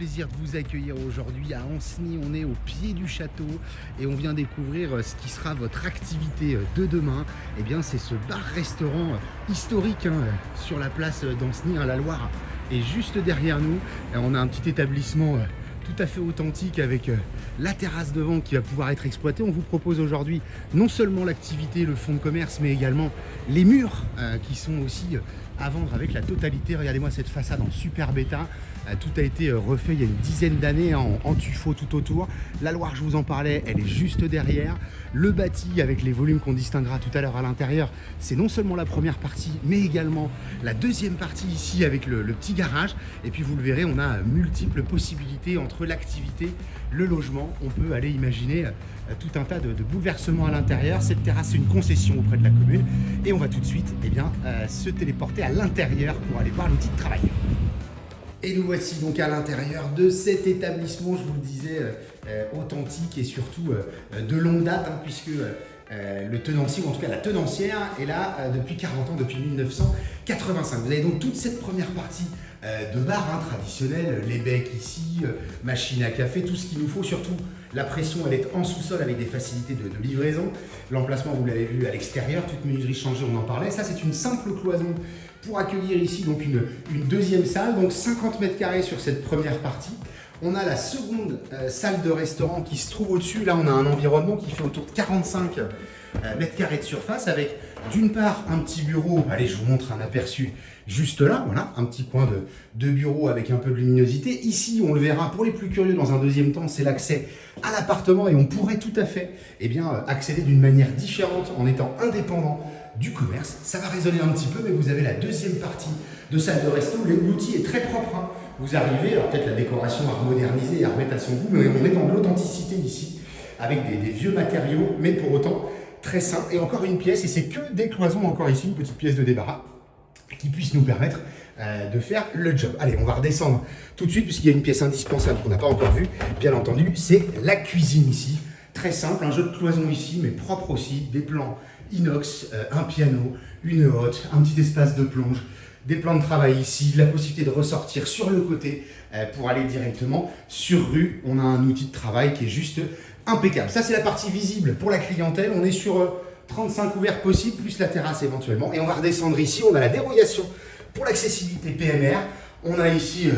plaisir de vous accueillir aujourd'hui à Ancenis. On est au pied du château et on vient découvrir ce qui sera votre activité de demain. Eh bien, c'est ce bar-restaurant historique sur la place d'Ancenis, la Loire est juste derrière nous. On a un petit établissement tout à fait authentique avec la terrasse devant qui va pouvoir être exploitée. On vous propose aujourd'hui non seulement l'activité, le fonds de commerce, mais également les murs qui sont aussi à vendre avec la totalité. Regardez-moi cette façade en super bêta. Tout a été refait il y a une dizaine d'années en tuffeau tout autour. La Loire, je vous en parlais, elle est juste derrière. Le bâti avec les volumes qu'on distinguera tout à l'heure à l'intérieur, c'est non seulement la première partie, mais également la deuxième partie ici avec le petit garage. Et puis vous le verrez, on a multiples possibilités entre l'activité, le logement. On peut aller imaginer tout un tas de bouleversements à l'intérieur. Cette terrasse, c'est une concession auprès de la commune. Et on va tout de suite se téléporter à l'intérieur pour aller voir l'outil de travail. Et nous voici donc à l'intérieur de cet établissement, je vous le disais, authentique et surtout de longue date, puisque le tenancier, ou en tout cas la tenancière, est là depuis 40 ans, depuis 1985. Vous avez donc toute cette première partie de bar traditionnel, les becs ici, machine à café, tout ce qu'il nous faut, surtout la pression elle est en sous-sol avec des facilités de livraison. L'emplacement, vous l'avez vu à l'extérieur, toute menuiserie changée, on en parlait. Ça, c'est une simple cloison pour accueillir ici donc une deuxième salle, donc 50 mètres carrés sur cette première partie. On a la seconde salle de restaurant qui se trouve au-dessus. Là, on a un environnement qui fait autour de 45 mètres carrés de surface avec d'une part un petit bureau. Allez, je vous montre un aperçu juste là. Voilà, un petit coin de bureau avec un peu de luminosité. Ici, on le verra pour les plus curieux dans un deuxième temps, c'est l'accès à l'appartement et on pourrait tout à fait accéder d'une manière différente en étant indépendant du commerce. Ça va résonner un petit peu, mais vous avez la deuxième partie de salle de resto. L'outil est très propre. Vous arrivez, alors peut-être la décoration à moderniser et à remettre à son goût, mais on est dans l'authenticité ici, avec des vieux matériaux, mais pour autant très sain. Et encore une pièce, et c'est que des cloisons encore ici, une petite pièce de débarras, qui puisse nous permettre de faire le job. Allez, on va redescendre tout de suite, puisqu'il y a une pièce indispensable qu'on n'a pas encore vue, bien entendu, c'est la cuisine ici. Très simple, un jeu de cloisons ici, mais propre aussi, des plans inox, un piano, une hotte, un petit espace de plonge, des plans de travail ici, la possibilité de ressortir sur le côté pour aller directement sur rue. On a un outil de travail qui est juste impeccable. Ça, c'est la partie visible pour la clientèle. On est sur 35 ouverts possibles, plus la terrasse éventuellement. Et on va redescendre ici. On a la dérogation pour l'accessibilité PMR. On a ici,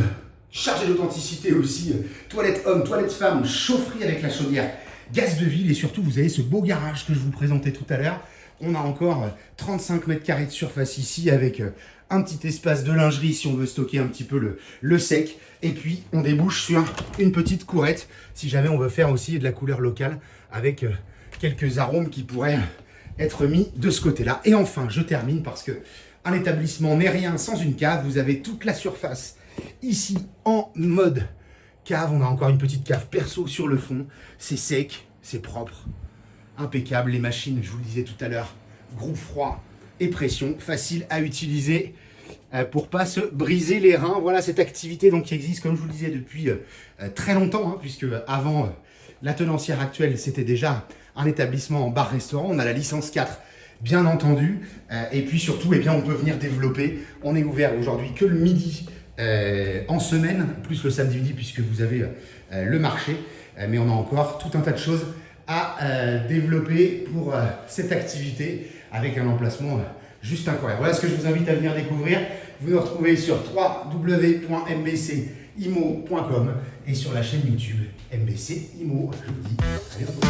chargé d'authenticité aussi, toilette homme, toilette femme, chaufferie avec la chaudière gaz de ville. Et surtout, vous avez ce beau garage que je vous présentais tout à l'heure. On a encore 35 mètres carrés de surface ici avec un petit espace de lingerie si on veut stocker un petit peu le sec. Et puis, on débouche sur une petite courette si jamais on veut faire aussi de la couleur locale avec quelques arômes qui pourraient être mis de ce côté-là. Et enfin, je termine parce que un établissement n'est rien sans une cave. Vous avez toute la surface ici en mode cave. On a encore une petite cave perso sur le fond. C'est sec, c'est propre. Impeccable, les machines, je vous le disais tout à l'heure, groupe froid et pression, facile à utiliser pour pas se briser les reins. Voilà cette activité donc qui existe, comme je vous le disais, depuis très longtemps, puisque avant la tenancière actuelle, c'était déjà un établissement en bar-restaurant. On a la licence 4, bien entendu, et puis surtout, on peut venir développer. On est ouvert aujourd'hui que le midi en semaine, plus le samedi-midi, puisque vous avez le marché, mais on a encore tout un tas de choses à développer pour cette activité avec un emplacement juste incroyable. Voilà ce que je vous invite à venir découvrir. Vous nous retrouvez sur www.mbcimo.com et sur la chaîne YouTube MBC Imo. Je vous dis à bientôt.